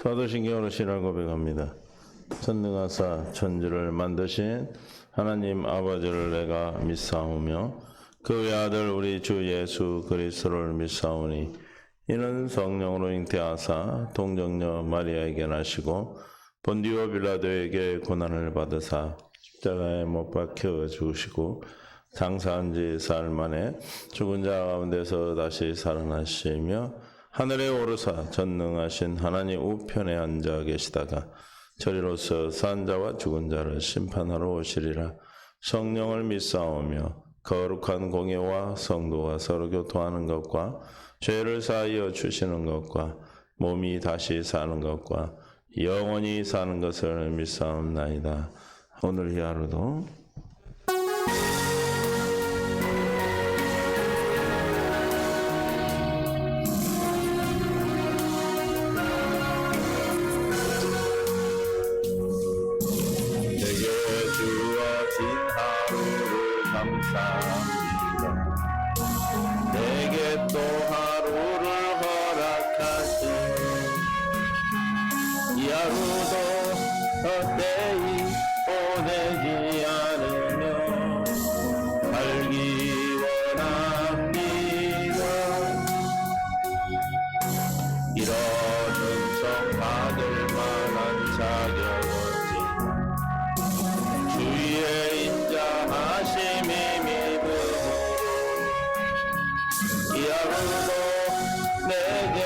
사도신경으로 신앙 고백합니다. 전능하사 천지를 만드신 하나님 아버지를 내가 믿사오며 그 외아들 우리 주 예수 그리스도를 믿사오니 이는 성령으로 잉태하사 동정녀 마리아에게 나시고 본디오 빌라도에게 고난을 받으사 십자가에 못 박혀 죽으시고 장사한 지 사흘 만에 죽은 자 가운데서 다시 살아나시며 하늘에 오르사 전능하신 하나님 우편에 앉아 계시다가 저리로서 산 자와 죽은 자를 심판하러 오시리라. 성령을 믿사오며 거룩한 공예와 성도가 서로 교통하는 것과 죄를 사하여 주시는 것과 몸이 다시 사는 것과 영원히 사는 것을 믿사옵나이다. 오늘 이 하루도 감사합니다. 내게 또 하루를 허락하신 이 하루도 헛되이 보내지 않으며 살기 원합니다. 이런 은총 받을 만한 자격 주의 인자하심이 믿음으로 이 하루도 내게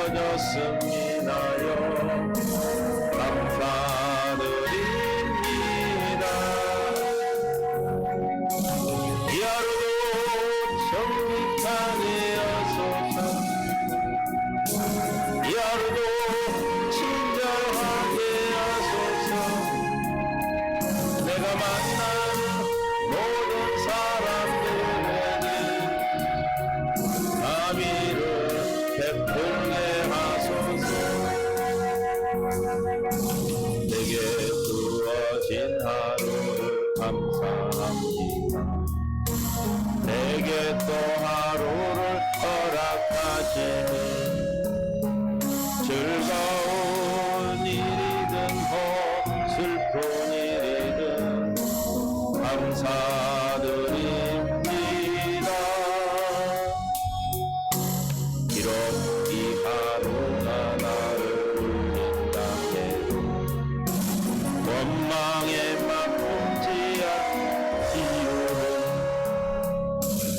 주어졌습니다요. 감사드립니다. 이 하루도 정직하게 하소서. 이 하루도 친절하게 하소서. 내가 만난 모든 사람들에게 자비를 베풀게 하소서. 내게 주어진 하루를 감사합니다. 내게 또 하루를 허락하시니 즐거운 일이든 슬픈 일이든 감사드립니다. 비록 이 하루가 나를 울린다 해도 원망에 맛보지 않은 이유는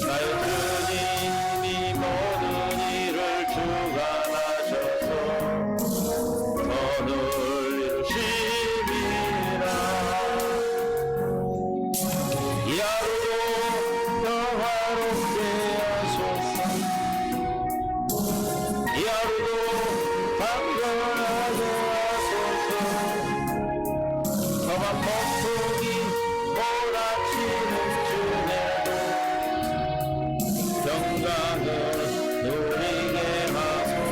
나의 주님이 모든 일을 주관하셔서 선을 이루심이라. 이 하루도 평화롭게 하소서. 이 하루도 강건하게 하소서. 험한 폭풍이 몰아치는 중에도 평강을 누리게 하소서.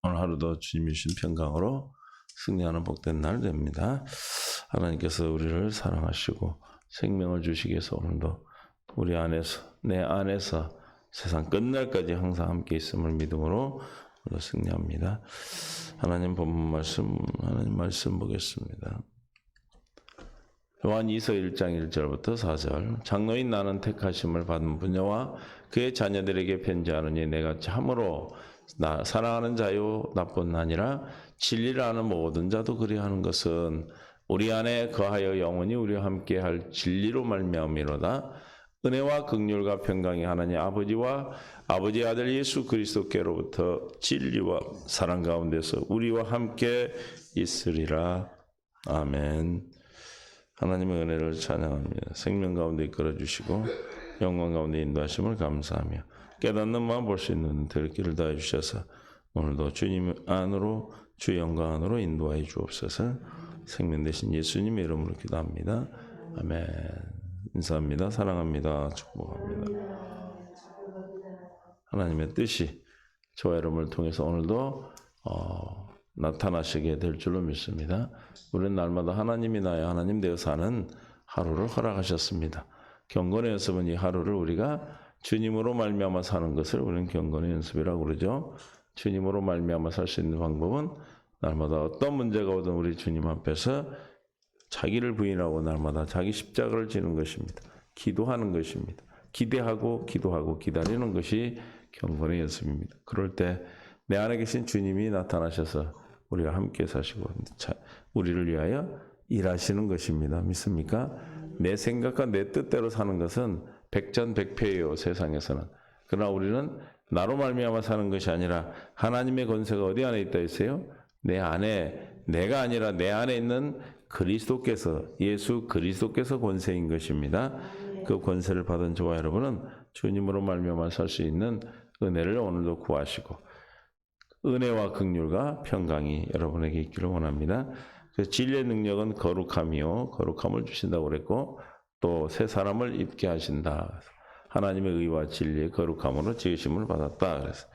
오늘 하루도 주님이 주신 평강으로 승리하는 복된 날 됩니다. 하나님께서 우리를 사랑하시고 생명을 주시기 위해서 오늘도 우리 안에서 내 안에서 세상 끝날까지 항상 함께 있음을 믿음으로 오늘 승리합니다. 하나님 본문 말씀, 하나님 말씀 보겠습니다. 요한 2서 1장 1절부터 4절. 장로인 나는 택하심을 받은 부녀와 그의 자녀들에게 편지하노니 내가 참으로 사랑하는 자요 나뿐 아니라 진리를 아는 모든 자도 그리하는 것은 우리 안에 거하여 영원히 우리와 함께할 진리로 말미암이로다. 은혜와 긍휼과 평강이 하나님 아버지와 아버지의 아들 예수 그리스도께로부터 진리와 사랑 가운데서 우리와 함께 있으리라. 아멘. 하나님의 은혜를 찬양합니다. 생명 가운데 이끌어 주시고 영광 가운데 인도하심을 감사하며 깨닫는 마음 볼 수 있는 될 길을 다해 주셔서 오늘도 주님 안으로 주 영광 안으로 인도하여 주옵소서. 생명 되신 예수님의 이름으로 기도합니다. 아멘. 인사합니다. 사랑합니다. 축복합니다. 하나님의 뜻이 저와 여러분을 통해서 오늘도 나타나시게 될 줄로 믿습니다. 우리는 날마다 하나님이 나의 하나님 되어 사는 하루를 허락하셨습니다. 경건의 연습은 이 하루를 우리가 주님으로 말미암아 사는 것을 우리는 경건의 연습이라고 그러죠. 주님으로 말미암아 살 수 있는 방법은 날마다 어떤 문제가 오든 우리 주님 앞에서 자기를 부인하고 날마다 자기 십자가를 지는 것입니다. 기도하는 것입니다. 기대하고 기도하고 기다리는 것이 경건의 연습입니다. 그럴 때 내 안에 계신 주님이 나타나셔서 우리와 함께 사시고 우리를 위하여 일하시는 것입니다. 믿습니까? 내 생각과 내 뜻대로 사는 것은 백전백패예요. 세상에서는. 그러나 우리는 나로 말미암아 사는 것이 아니라 하나님의 권세가 어디 안에 있다 했어요? 내 안에, 내가 아니라 내 안에 있는 그리스도께서, 예수 그리스도께서 권세인 것입니다. 그 권세를 받은 저와 여러분은 주님으로 말미암아 살 수 있는 은혜를 오늘도 구하시고 은혜와 긍휼과 평강이 여러분에게 있기를 원합니다. 진리의 능력은 거룩함이요, 거룩함을 주신다고 그랬고 또 새 사람을 입게 하신다. 하나님의 의와 진리의 거룩함으로 지으심을 받았다. 그래서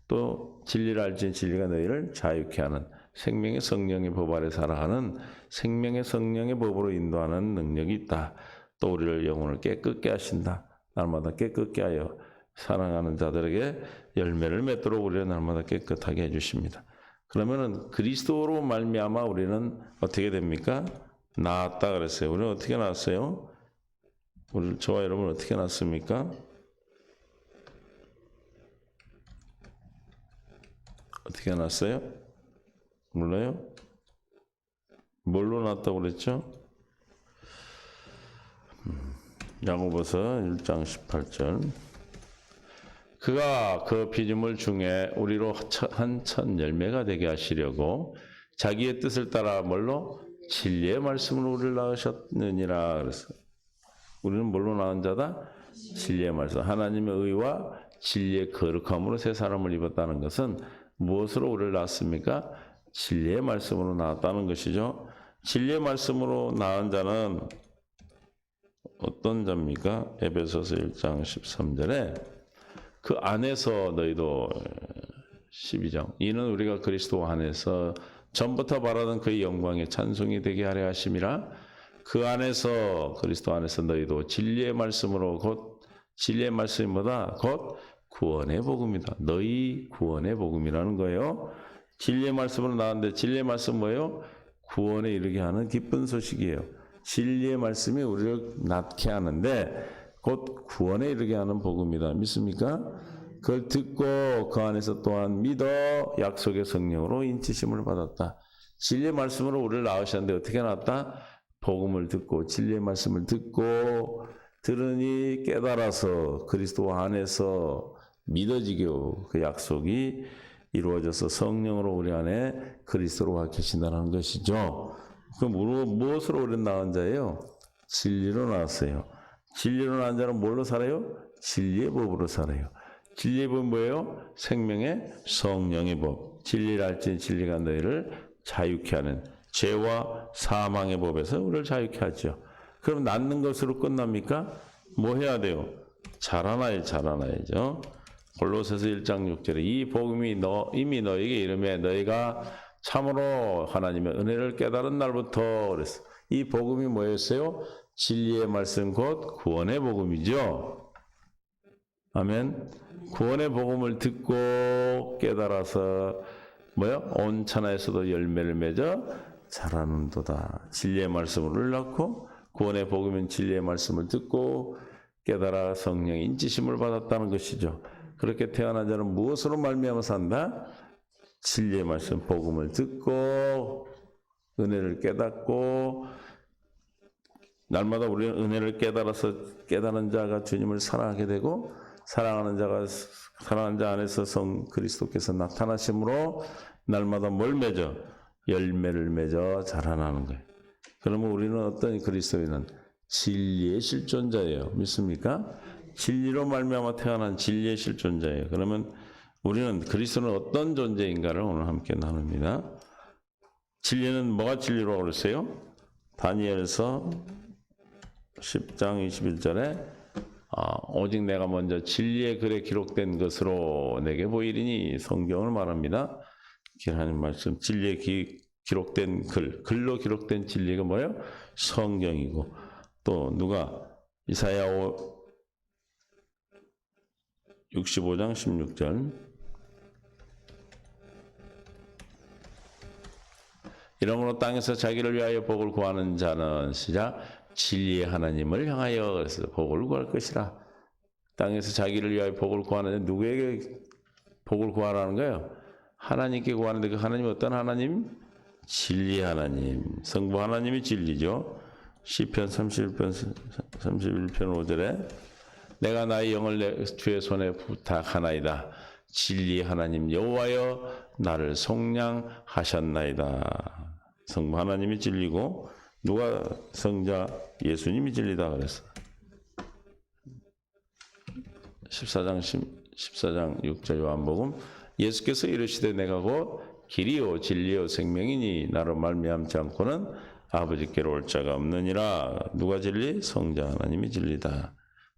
또 진리를 알지 진리가 너희를 자유케 하는 생명의 성령의 법 아래 살아가는 생명의 성령의 법으로 인도하는 능력이 있다. 또 우리를 영혼을 깨끗게 하신다. 날마다 깨끗게 하여 사랑하는 자들에게 열매를 맺도록 우리를 날마다 깨끗하게 해주십니다. 그러면은 그리스도로 말미암아 우리는 어떻게 됩니까? 나았다 그랬어요. 우리는 어떻게 나았어요? 우리 저와 여러분 어떻게 나았습니까? 어떻게 나았어요? 몰라요? 뭘로 나왔다고 그랬죠? 야고보서 1장 18절. 그가 그 피조물 중에 우리로 한 첫 열매가 되게 하시려고 자기의 뜻을 따라 뭘로? 진리의 말씀으로 우리를 낳으셨느니라. 그래서 우리는 뭘로 낳은 자다? 진리의 말씀. 하나님의 의와 진리의 거룩함으로 새 사람을 입었다는 것은 무엇으로 우리를 낳았습니까? 진리의 말씀으로 낳았다는 것이죠. 진리의 말씀으로 낳은 자는 어떤 자입니까? 에베소서 1장 13절에 그 안에서 너희도 12장 이는 우리가 그리스도 안에서 전부터 바라던 그의 영광의 찬송이 되게 하려 하심이라. 그 안에서 그리스도 안에서 너희도 진리의 말씀으로 곧 진리의 말씀이 뭐다? 곧 구원의 복음이다. 너희 구원의 복음이라는 거예요. 진리의 말씀으로 나왔는데 진리의 말씀 뭐예요? 구원에 이르게 하는 기쁜 소식이에요. 진리의 말씀이 우리를 낫게 하는데 곧 구원에 이르게 하는 복음이다. 믿습니까? 그걸 듣고 그 안에서 또한 믿어 약속의 성령으로 인치심을 받았다. 진리의 말씀으로 우리를 낳으셨는데 어떻게 낳았다? 복음을 듣고 진리의 말씀을 듣고 들으니 깨달아서 그리스도 안에서 믿어지게 그 약속이 이루어져서 성령으로 우리 안에 그리스도로 계신다는 것이죠. 그럼 무엇으로 우리는 낳은 자예요? 진리로 낳았어요. 진리로 낳은 자는 뭘로 살아요? 진리의 법으로 살아요. 진리의 법은 뭐예요? 생명의 성령의 법. 진리를 알지 진리가 너희를 자유케 하는 죄와 사망의 법에서 우리를 자유케 하죠. 그럼 낳는 것으로 끝납니까? 뭐 해야 돼요? 자라나야죠. 골로새서 1장 6절에 이 복음이 이미 너에게 이르매 너희가 참으로 하나님의 은혜를 깨달은 날부터 그랬어. 이 복음이 뭐였어요? 진리의 말씀 곧 구원의 복음이죠. 아멘. 구원의 복음을 듣고 깨달아서 뭐요? 온 천하에서도 열매를 맺어 자라는도다. 진리의 말씀을 낳고 구원의 복음인 진리의 말씀을 듣고 깨달아 성령의 인치심을 받았다는 것이죠. 그렇게 태어난 자는 무엇으로 말미암아 산다? 진리의 말씀 복음을 듣고 은혜를 깨닫고 날마다 우리는 은혜를 깨달아서 깨달은 자가 주님을 사랑하게 되고 사랑하는 자 안에서 성 그리스도께서 나타나심으로 날마다 뭘 맺어? 열매를 맺어 자라나는 거예요. 그러면 우리는 어떤 그리스도인은 진리의 실존자예요. 믿습니까? 진리로 말미암아 태어난 진리의 실존자예요. 그러면 우리는 그리스도는 어떤 존재인가를 오늘 함께 나눕니다. 진리는 뭐가 진리로 그랬어요? 다니엘서 10장 21절에 오직 내가 먼저 진리의 글에 기록된 것으로 내게 보이리니 성경을 말합니다. 하나님 말씀 진리에 기록된 글로 기록된 진리가 뭐예요? 성경이고 또 누가 이사야 65장 16절. 이러므로 땅에서 자기를 위하여 복을 구하는 자는 시작 진리의 하나님을 향하여 그래서 복을 구할 것이라. 땅에서 자기를 위하여 복을 구하는 자, 누구에게 복을 구하라는 거예요? 하나님께 구하는데 그 하나님이 어떤 하나님? 진리의 하나님. 성부 하나님이 진리죠. 시편 31편 5절에 내가 나의 영을 주의 손에 부탁하나이다. 진리의 하나님 여호와여 나를 속량하셨나이다. 성부 하나님이 진리고 누가 성자 예수님이 진리다 그랬어. 14장 6절 요한복음 예수께서 이르시되 내가 곧 길이요 진리요 생명이니 나로 말미암지 않고는 아버지께로 올 자가 없느니라. 누가 진리? 성자 하나님이 진리다.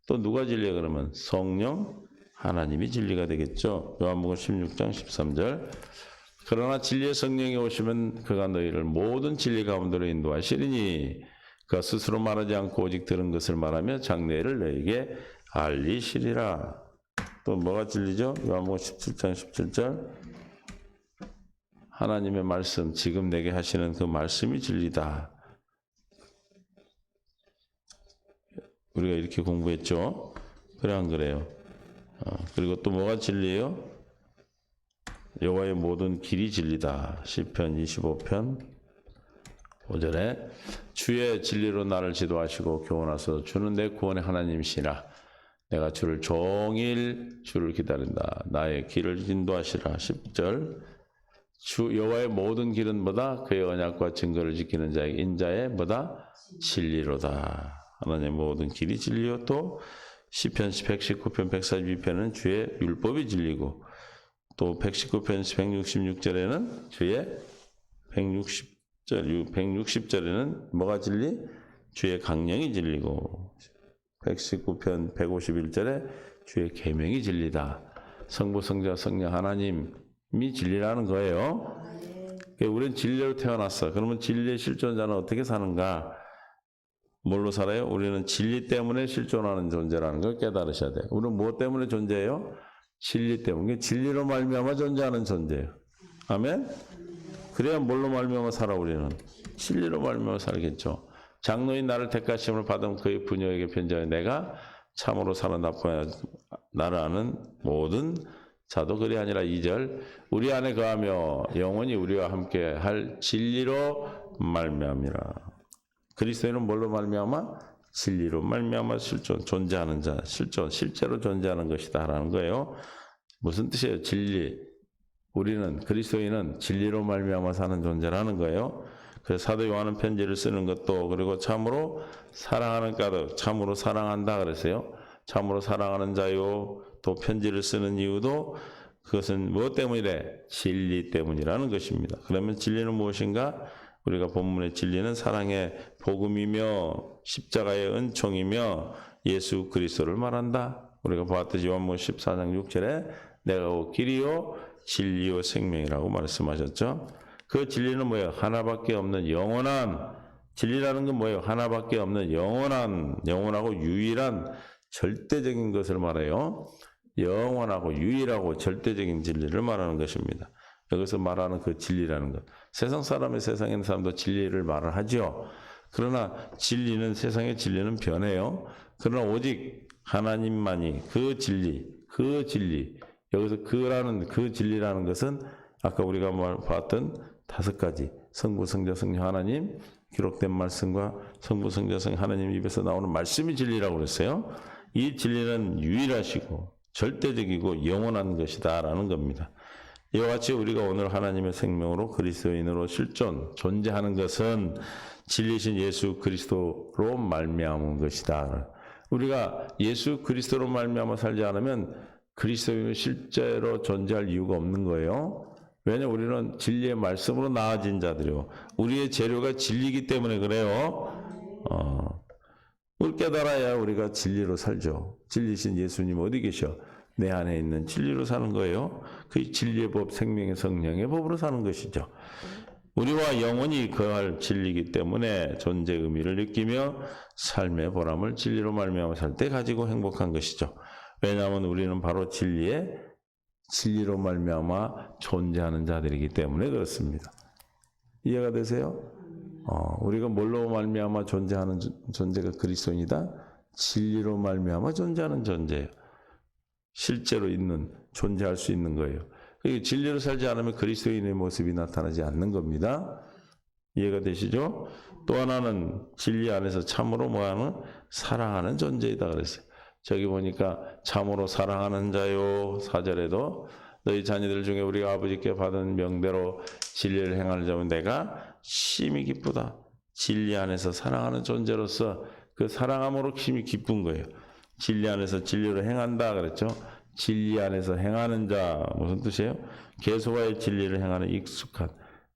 또 누가 진리야 그러면 성령 하나님이 진리가 되겠죠. 요한복음 16장 13절 그러나 진리의 성령이 오시면 그가 너희를 모든 진리 가운데로 인도하시리니 그가 스스로 말하지 않고 오직 들은 것을 말하며 장래를 너희에게 알리시리라. 또 뭐가 진리죠? 요한복음 17장 17절 하나님의 말씀 지금 내게 하시는 그 말씀이 진리다. 우리가 이렇게 공부했죠? 그래 안 그래요? 그리고 또 뭐가 진리예요? 여호와의 모든 길이 진리다. 시편 25편 5절에 주의 진리로 나를 지도하시고 교훈하소서. 주는 내 구원의 하나님이시라. 내가 주를 종일 주를 기다린다. 나의 길을 인도하시라. 10절 주 여호와의 모든 길은 뭐다? 그의 언약과 증거를 지키는 자의 인자의 뭐다? 진리로다. 하나님의 모든 길이 진리요. 또 시편 119편 142편은 주의 율법이 진리고 또 119편 166절에는 주의 160절에는 뭐가 진리? 주의 강령이 진리고 119편 151절에 주의 계명이 진리다. 성부 성자 성령 하나님이 진리라는 거예요. 우리는 진리로 태어났어. 그러면 진리의 실존자는 어떻게 사는가? 뭘로 살아요? 우리는 진리 때문에 실존하는 존재라는 걸 깨달으셔야 돼요. 우리는 무엇 때문에 존재해요? 진리 때문에. 진리로 말미암아 존재하는 존재예요. 아멘? 그래야 뭘로 말미암아 살아 우리는? 진리로 말미암아 살겠죠. 장로인 나를 택하심을 받은 그의 부녀에게 편지하여 내가 참으로 살아나고 나를 아는 모든 자도 그리 아니라 2절 우리 안에 거하며 영원히 우리와 함께 할 진리로 말미암이라. 그리스도인은 뭘로 말미암아? 진리로 말미암아 존재하는 자, 실제로 존재하는 것이다라는 거예요. 무슨 뜻이에요? 진리. 우리는 그리스도인은 진리로 말미암아 사는 존재라는 거예요. 그래서 사도 요한은 편지를 쓰는 것도 그리고 참으로 사랑하는 까닭, 참으로 사랑한다 그랬어요. 참으로 사랑하는 자요. 또 편지를 쓰는 이유도 그것은 무엇 때문이래? 진리 때문이라는 것입니다. 그러면 진리는 무엇인가? 우리가 본문의 진리는 사랑의 복음이며 십자가의 은총이며 예수 그리스도를 말한다. 우리가 보았듯이 요한복음 14장 6절에 내가 길이요 진리요 생명이라고 말씀하셨죠. 그 진리는 뭐예요? 하나밖에 없는 영원한 진리라는 건 뭐예요? 하나밖에 없는 영원하고 유일한 절대적인 것을 말해요. 영원하고 유일하고 절대적인 진리를 말하는 것입니다. 여기서 말하는 그 진리라는 것. 세상에 있는 사람도 진리를 말을 하죠. 그러나 세상의 진리는 변해요. 그러나 오직 하나님만이 그 진리. 여기서 그 진리라는 것은 아까 우리가 봤던 5가지 성부, 성자, 성령, 하나님 기록된 말씀과 성부, 성자, 성령 하나님 입에서 나오는 말씀이 진리라고 그랬어요. 이 진리는 유일하시고 절대적이고 영원한 것이다라는 겁니다. 이와 같이 우리가 오늘 하나님의 생명으로 그리스도인으로 존재하는 것은 진리신 예수 그리스도로 말미암은 것이다. 우리가 예수 그리스도로 말미암아 살지 않으면 그리스도인은 실제로 존재할 이유가 없는 거예요. 왜냐 우리는 진리의 말씀으로 나아진 자들이요. 우리의 재료가 진리이기 때문에 그래요. 그걸 깨달아야 우리가 진리로 살죠. 진리신 예수님 어디 계셔? 내 안에 있는 진리로 사는 거예요. 그 진리의 법, 생명의 성령의 법으로 사는 것이죠. 우리와 영원히 거할 진리이기 때문에 존재 의미를 느끼며 삶의 보람을 진리로 말미암아 살 때 가지고 행복한 것이죠. 왜냐하면 우리는 바로 진리로 말미암아 존재하는 자들이기 때문에 그렇습니다. 이해가 되세요? 우리가 뭘로 말미암아 존재하는 존재가 그리스도인이다? 진리로 말미암아 존재하는 존재예요. 실제로 존재할 수 있는 거예요. 진리로 살지 않으면 그리스도인의 모습이 나타나지 않는 겁니다. 이해가 되시죠? 또 하나는 진리 안에서 참으로 뭐하는? 사랑하는 존재이다 그랬어요. 저기 보니까 참으로 사랑하는 자요. 4절에도 너희 자녀들 중에 우리가 아버지께 받은 명대로 진리를 행하는 자면 내가 심히 기쁘다. 진리 안에서 사랑하는 존재로서 그 사랑함으로 심히 기쁜 거예요. 진리 안에서 진리로 행한다 그랬죠. 진리 안에서 행하는 자 무슨 뜻이에요? 계속의 진리를 행하는 익숙한.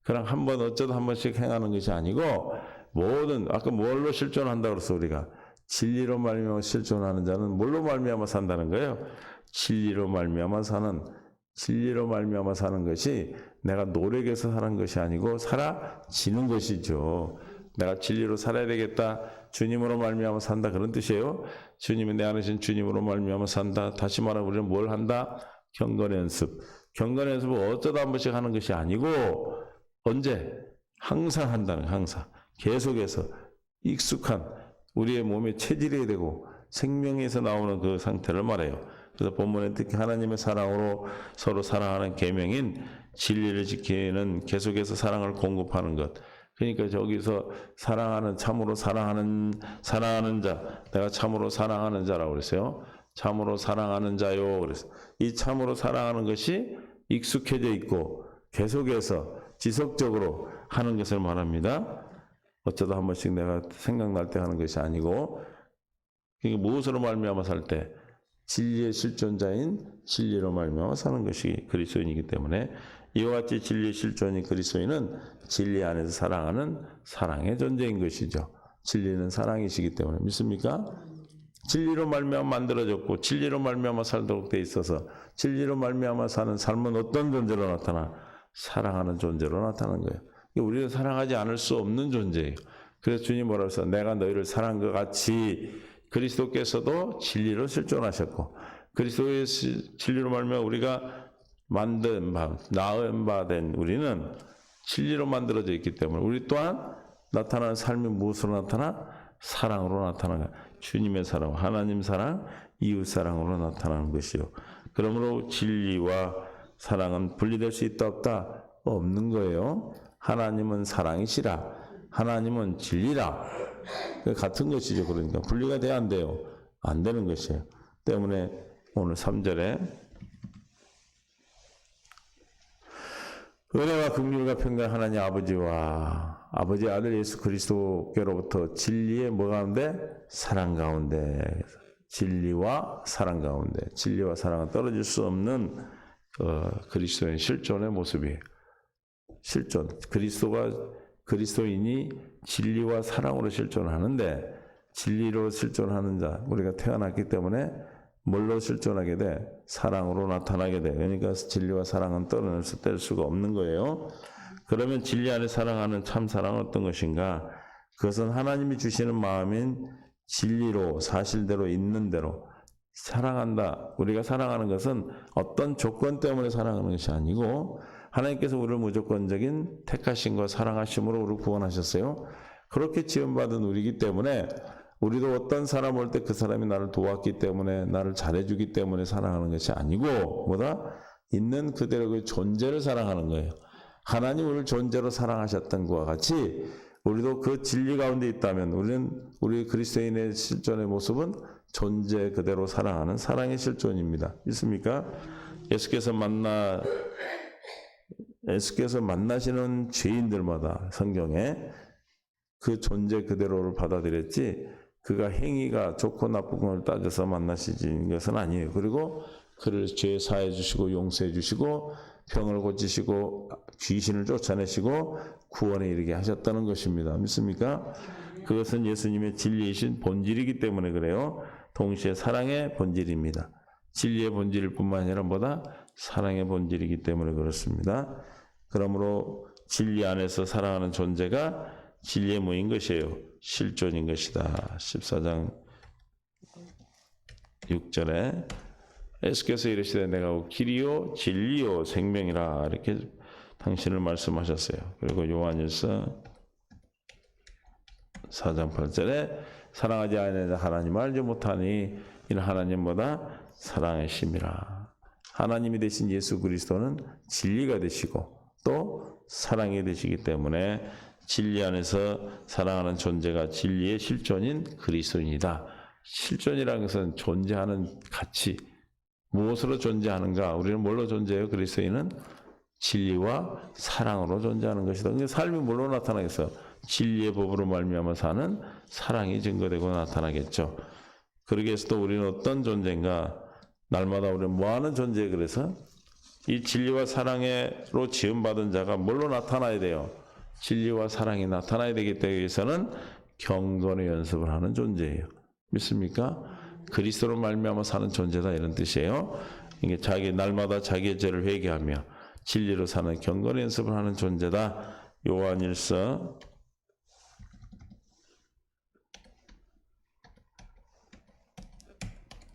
그냥 어쩌다 한 번씩 행하는 것이 아니고 모든 아까 뭘로 실존한다 그랬어 우리가. 진리로 말미암아 실존하는 자는 뭘로 말미암아 산다는 거예요? 진리로 말미암아 사는 것이 내가 노력해서 사는 것이 아니고 살아지는 것이죠. 내가 진리로 살아야 되겠다. 주님으로 말미암아 산다 그런 뜻이에요. 주님이 내 안에 계신 주님으로 말미암아 산다. 다시 말하면 우리는 뭘 한다? 경건 연습. 경건 연습을 어쩌다 한 번씩 하는 것이 아니고 언제? 항상 한다는 항상. 계속해서 익숙한 우리의 몸에 체질이 되고 생명에서 나오는 그 상태를 말해요. 그래서 본문에 특히 하나님의 사랑으로 서로 사랑하는 계명인 진리를 지키는 계속해서 사랑을 공급하는 것. 그러니까 저기서 참으로 사랑하는 자, 내가 참으로 사랑하는 자라고 그랬어요. 참으로 사랑하는 자요. 그래서 이 참으로 사랑하는 것이 익숙해져 있고 계속해서 지속적으로 하는 것을 말합니다. 어쩌다 한 번씩 내가 생각날 때 하는 것이 아니고, 그러니까 무엇으로 말미암아 살 때? 진리의 실존자인 진리로 말미암아 사는 것이 그리스도인이기 때문에 이와 같이 진리의 실존인 그리스도인은 진리 안에서 사랑하는 사랑의 존재인 것이죠. 진리는 사랑이시기 때문에 믿습니까? 진리로 말미암아 만들어졌고 진리로 말미암아 살도록 돼 있어서 진리로 말미암아 사는 삶은 어떤 존재로 나타나? 사랑하는 존재로 나타나는 거예요. 우리는 사랑하지 않을 수 없는 존재예요. 그래서 주님 뭐라고 했어요? 내가 너희를 사랑한 것 같이 그리스도께서도 진리로 실존하셨고 그리스도의 진리로 말미암아 우리가 낳은 바 된 우리는 진리로 만들어져 있기 때문에 우리 또한 나타나는 삶이 무엇으로 나타나? 사랑으로 나타나는 거예요. 주님의 사랑, 하나님 사랑, 이웃 사랑으로 나타나는 것이요. 그러므로 진리와 사랑은 분리될 수 있다 없다? 없는 거예요. 하나님은 사랑이시라. 하나님은 진리라. 같은 것이죠. 그러니까 분리가 돼야 안 돼요. 안 되는 것이에요. 때문에 오늘 3절에 은혜와 긍휼과 평강 하나님 아버지와 아버지 아들 예수 그리스도께로부터 진리의 뭐 가운데? 사랑 가운데. 진리와 사랑 가운데. 진리와 사랑은 떨어질 수 없는 그리스도인 실존의 모습이에요. 실존. 그리스도인이 진리와 사랑으로 실존하는데 진리로 실존하는 자, 우리가 태어났기 때문에 뭘로 실존하게 돼? 사랑으로 나타나게 돼. 그러니까 진리와 사랑은 뗄 수가 없는 거예요. 그러면 진리 안에 사랑하는 참 사랑은 어떤 것인가? 그것은 하나님이 주시는 마음인 진리로 사실대로 있는 대로 사랑한다. 우리가 사랑하는 것은 어떤 조건 때문에 사랑하는 것이 아니고 하나님께서 우리를 무조건적인 택하심과 사랑하심으로 우리를 구원하셨어요. 그렇게 지원받은 우리이기 때문에 우리도 어떤 사람 올 때 그 사람이 나를 도왔기 때문에 나를 잘해주기 때문에 사랑하는 것이 아니고 뭐다? 있는 그대로 그 존재를 사랑하는 거예요. 하나님 우리를 존재로 사랑하셨던 것과 같이 우리도 그 진리 가운데 있다면 우리 그리스도인의 실존의 모습은 존재 그대로 사랑하는 사랑의 실존입니다. 있습니까? 예수께서 만나시는 죄인들마다 성경에 그 존재 그대로를 받아들였지 그가 행위가 좋고 나쁜 걸 따져서 만나시는 것은 아니에요. 그리고 그를 죄 사해 주시고 용서해 주시고 병을 고치시고 귀신을 쫓아내시고 구원에 이르게 하셨다는 것입니다. 믿습니까? 그것은 예수님의 진리이신 본질이기 때문에 그래요. 동시에 사랑의 본질입니다. 진리의 본질일 뿐만 아니라 뭐다? 사랑의 본질이기 때문에 그렇습니다. 그러므로 진리 안에서 살아가는 존재가 진리의 뭐인 것이에요? 실존인 것이다. 14장 6절에 예수께서 이르시되 내가 길이요 진리요 생명이라 이렇게 당신을 말씀하셨어요. 그리고 요한일서 4장 8절에 사랑하지 아니하는 하나님을 알지 못하니 이는 하나님보다 사랑의 심이라. 하나님이 되신 예수 그리스도는 진리가 되시고 또 사랑이 되시기 때문에 진리 안에서 사랑하는 존재가 진리의 실존인 그리스도인이다. 실존이라는 것은 존재하는 가치, 무엇으로 존재하는가? 우리는 뭘로 존재해요? 그리스도인은 진리와 사랑으로 존재하는 것이다. 그러니까 삶이 뭘로 나타나겠어? 진리의 법으로 말미암아 사는 사랑이 증거되고 나타나겠죠. 그러기 위해서 또 우리는 어떤 존재인가? 날마다 우리는 뭐하는 존재에 그래서 이 진리와 사랑으로 지음받은 자가 뭘로 나타나야 돼요? 진리와 사랑이 나타나야 되기 위해서는 경건의 연습을 하는 존재예요. 믿습니까? 그리스도로 말미암아 사는 존재다 이런 뜻이에요. 이게 자기 날마다 자기의 죄를 회개하며 진리로 사는 경건의 연습을 하는 존재다. 요한일서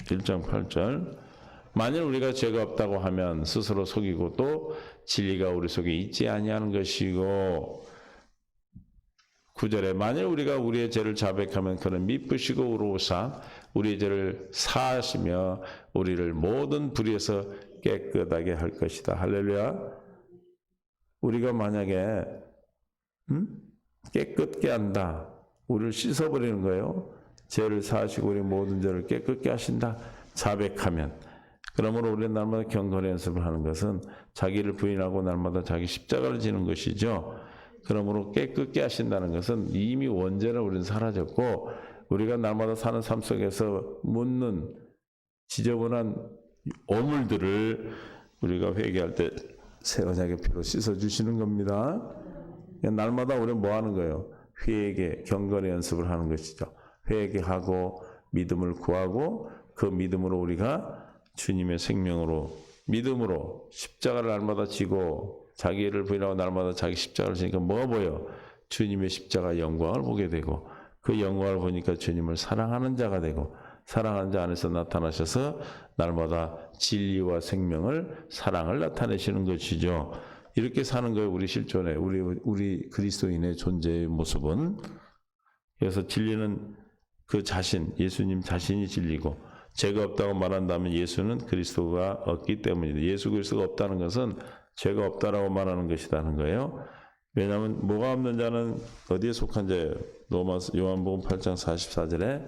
1장 8절 만일 우리가 죄가 없다고 하면 스스로 속이고 또 진리가 우리 속에 있지 아니하는 것이고 9절에 만일 우리가 우리의 죄를 자백하면 그는 미쁘시고 의로우사 우리의 죄를 사하시며 우리를 모든 불의에서 깨끗하게 할 것이다. 할렐루야. 우리가 만약에 깨끗게 한다. 우리를 씻어버리는 거예요. 죄를 사하시고 우리 모든 죄를 깨끗게 하신다. 자백하면. 그러므로 우리는 날마다 경건의 연습을 하는 것은 자기를 부인하고 날마다 자기 십자가를 지는 것이죠. 그러므로 깨끗게 하신다는 것은 이미 원죄는 우리는 사라졌고 우리가 날마다 사는 삶 속에서 묻는 지저분한 오물들을 우리가 회개할 때 새 언약의 피로 씻어주시는 겁니다. 날마다 우리는 뭐 하는 거예요? 회개, 경건의 연습을 하는 것이죠. 회개하고 믿음을 구하고 그 믿음으로 우리가 주님의 생명으로 믿음으로 십자가를 날마다 지고 자기를 부인하고 날마다 자기 십자가를 지니까 뭐가 보여? 주님의 십자가 영광을 보게 되고 그 영광을 보니까 주님을 사랑하는 자가 되고 사랑하는 자 안에서 나타나셔서 날마다 진리와 생명을 사랑을 나타내시는 것이죠. 이렇게 사는 거예요. 우리 실존에 우리 그리스도인의 존재의 모습은. 그래서 진리는 그 자신, 예수님 자신이 진리고 죄가 없다고 말한다면 예수는 그리스도가 없기 때문이다. 예수 그리스도가 없다는 것은 죄가 없다라고 말하는 것이라는 거예요. 왜냐하면 뭐가 없는 자는 어디에 속한 자예요? 요한복음 8장 44절에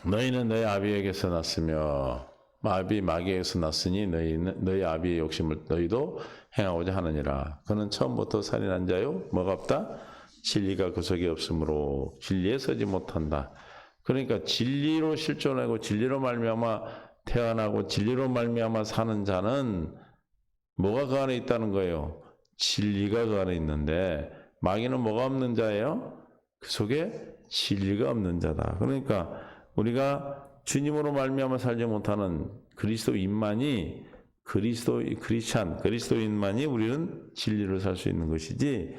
너희는 너희 아비에게서 났으며 아비 마귀에게서 났으니 너희 아비의 욕심을 너희도 행하고자 하느니라. 그는 처음부터 살인한 자요. 뭐가 없다? 진리가 그 속에 없으므로 진리에 서지 못한다. 그러니까 진리로 실존하고 진리로 말미암아 태어나고 진리로 말미암아 사는 자는 뭐가 그 안에 있다는 거예요? 진리가 그 안에 있는데 마귀는 뭐가 없는 자예요? 그 속에 진리가 없는 자다. 그러니까 우리가 주님으로 말미암아 살지 못하는 그리스도인만이 그리스도인만이 우리는 진리를 살 수 있는 것이지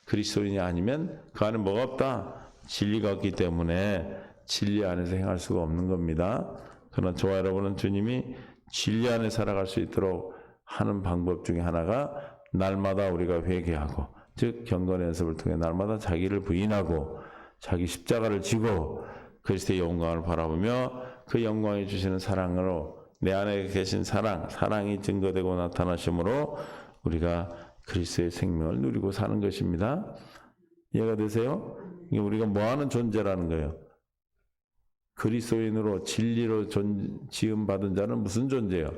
그리스도인이 아니면 그 안에 뭐가 없다? 진리가 없기 때문에 진리 안에서 행할 수가 없는 겁니다. 그러나 저와 여러분은 주님이 진리 안에 살아갈 수 있도록 하는 방법 중에 하나가 날마다 우리가 회개하고 즉 경건의 연습을 통해 날마다 자기를 부인하고 자기 십자가를 지고 그리스도의 영광을 바라보며 그 영광이 주시는 사랑으로 내 안에 계신 사랑이 증거되고 나타나심으로 우리가 그리스도의 생명을 누리고 사는 것입니다. 이해가 되세요? 이게 우리가 뭐하는 존재라는 거예요. 그리스도인으로 진리로 지음받은 자는 무슨 존재예요?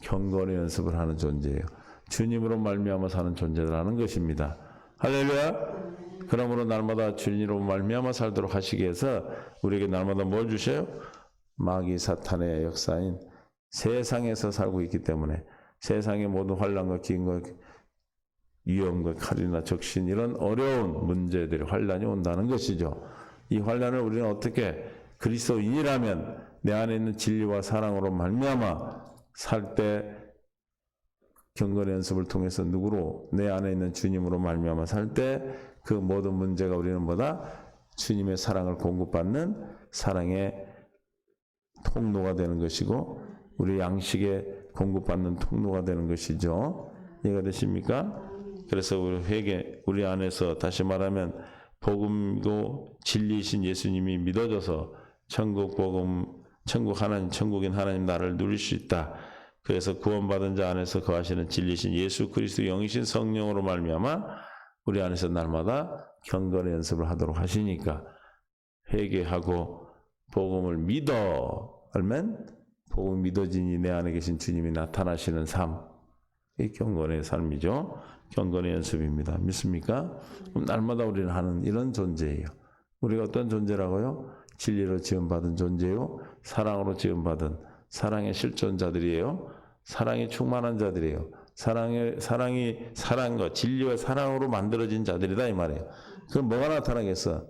경건의 연습을 하는 존재예요. 주님으로 말미암아 사는 존재라는 것입니다. 할렐루야. 그러므로 날마다 주님으로 말미암아 살도록 하시기 위해서 우리에게 날마다 뭘 주셔요? 마귀 사탄의 역사인 세상에서 살고 있기 때문에 세상의 모든 환난과 기근과 위험과 칼이나 적신 이런 어려운 문제들이 환난이 온다는 것이죠. 이 환난을 우리는 어떻게 그리스도인이라면 내 안에 있는 진리와 사랑으로 말미암아 살 때 경건의 연습을 통해서 누구로? 내 안에 있는 주님으로 말미암아 살 때 그 모든 문제가 우리는 뭐다? 주님의 사랑을 공급받는 사랑의 통로가 되는 것이고 우리 양식에 공급받는 통로가 되는 것이죠. 이해가 되십니까? 그래서 우리 안에서 다시 말하면 복음도 진리이신 예수님이 믿어져서 천국인 하나님 나라를 누릴 수 있다. 그래서 구원받은 자 안에서 거하시는 진리이신 예수 그리스도 영이신 성령으로 말미암아 우리 안에서 날마다 경건의 연습을 하도록 하시니까 회개하고 복음을 믿어 알면 복음 믿어지니 내 안에 계신 주님이 나타나시는 삶, 이 경건의 삶이죠. 경건의 연습입니다. 믿습니까? 그럼 날마다 우리는 하는 이런 존재예요. 우리가 어떤 존재라고요? 진리로 지음받은 존재요. 사랑으로 지음받은 사랑의 실존자들이에요. 사랑이 충만한 자들이에요. 사랑과 진리와 사랑으로 만들어진 자들이다 이 말이에요. 그럼 뭐가 나타나겠어?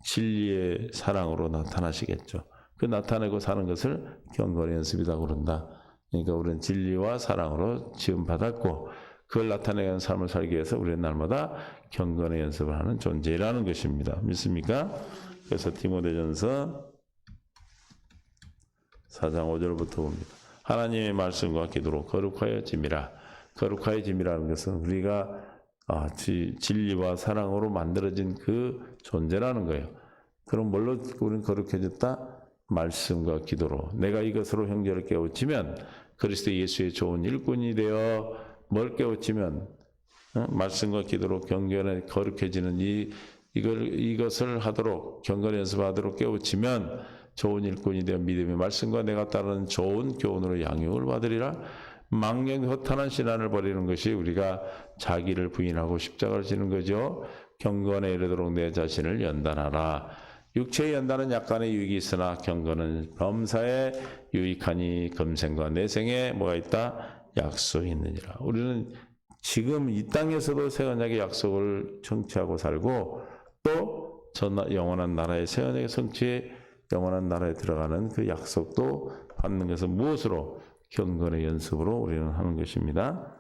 진리의 사랑으로 나타나시겠죠. 그 나타내고 사는 것을 경건의 연습이다 그런다. 그러니까 우리는 진리와 사랑으로 지음받았고 그걸 나타내는 삶을 살기 위해서 우리는 날마다 경건의 연습을 하는 존재라는 것입니다. 믿습니까? 그래서 디모데전서 4장 5절부터 봅니다. 하나님의 말씀과 기도로 거룩하여짐이라. 거룩하여짐이라는 것은 우리가 진리와 사랑으로 만들어진 그 존재라는 거예요. 그럼 뭘로 우리는 거룩해졌다? 말씀과 기도로. 내가 이것으로 형제를 깨우치면 그리스도 예수의 좋은 일꾼이 되어 뭘 깨우치면 말씀과 기도로 경건에 거룩해지는 이것을 하도록 경건의 연습하도록 깨우치면 좋은 일꾼이 되어 믿음의 말씀과 내가 따르는 좋은 교훈으로 양육을 받으리라. 망령 허탄한 신앙을 버리는 것이 우리가 자기를 부인하고 십자가를 지는 거죠. 경건에 이르도록 내 자신을 연단하라. 육체의 연단은 약간의 유익이 있으나 경건은 범사에 유익하니 금생과 내생에 뭐가 있다? 약속이 있느니라. 우리는 지금 이 땅에서도 새 언약의 약속을 성취하고 살고 또 영원한 나라의 새 언약의 성취에 영원한 나라에 들어가는 그 약속도 받는 것은 무엇으로? 경건의 연습으로 우리는 하는 것입니다.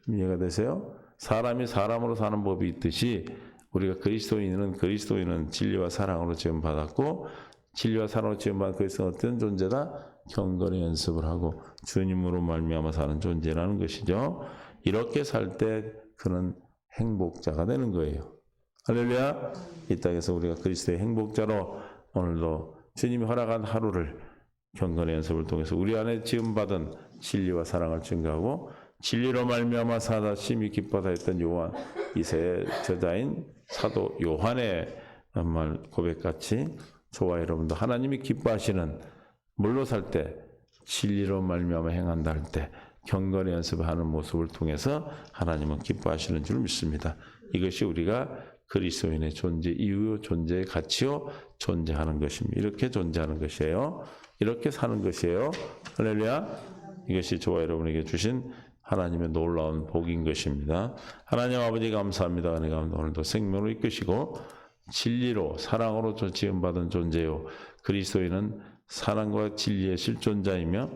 이해가 되세요? 사람이 사람으로 사는 법이 있듯이 우리가 그리스도인은 진리와 사랑으로 지음받았고 진리와 사랑으로 지음받은 그리스도는 어떤 존재다? 경건의 연습을 하고 주님으로 말미암아 사는 존재라는 것이죠. 이렇게 살 때 그는 행복자가 되는 거예요. 할렐루야. 이 땅에서 우리가 그리스도의 행복자로 오늘도 주님이 허락한 하루를 경건의 연습을 통해서 우리 안에 지음받은 진리와 사랑을 증거하고 진리로 말미암아 사다 심히 기뻐하다 했던 요한 2세의 저자인 사도 요한의 말 고백같이 저와 여러분도 하나님이 기뻐하시는 물로 살 때 진리로 말미암아 행한다 할 때 경건의 연습을 하는 모습을 통해서 하나님은 기뻐하시는 줄 믿습니다. 이것이 우리가 그리스도인의 존재 이유, 존재의 가치요 존재하는 것입니다. 이렇게 존재하는 것이에요. 이렇게 사는 것이에요. 할렐루야. 이것이 저와 여러분에게 주신 하나님의 놀라운 복인 것입니다. 하나님 아버지 감사합니다. 은혜가 오늘도 생명으로 이끄시고 진리로 사랑으로 지음받은 존재요. 그리스도인은 사랑과 진리의 실존자이며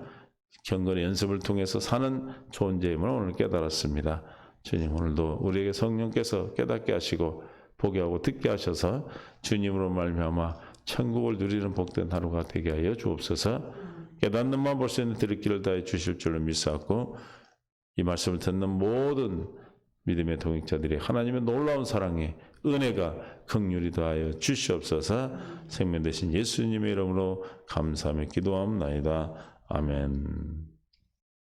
경건의 연습을 통해서 사는 존재임을 오늘 깨달았습니다. 주님 오늘도 우리에게 성령께서 깨닫게 하시고 보게 하고 듣게 하셔서 주님으로 말미암아 천국을 누리는 복된 하루가 되게 하여 주옵소서. 깨닫는 마음 볼 수 있는 들을 길을 다해 주실 줄로 믿사옵고 이 말씀을 듣는 모든 믿음의 동역자들이 하나님의 놀라운 사랑에 은혜가 긍휼이 더하여 주시옵소서. 생명 되신 예수님의 이름으로 감사하며 기도하옵나이다. 아멘.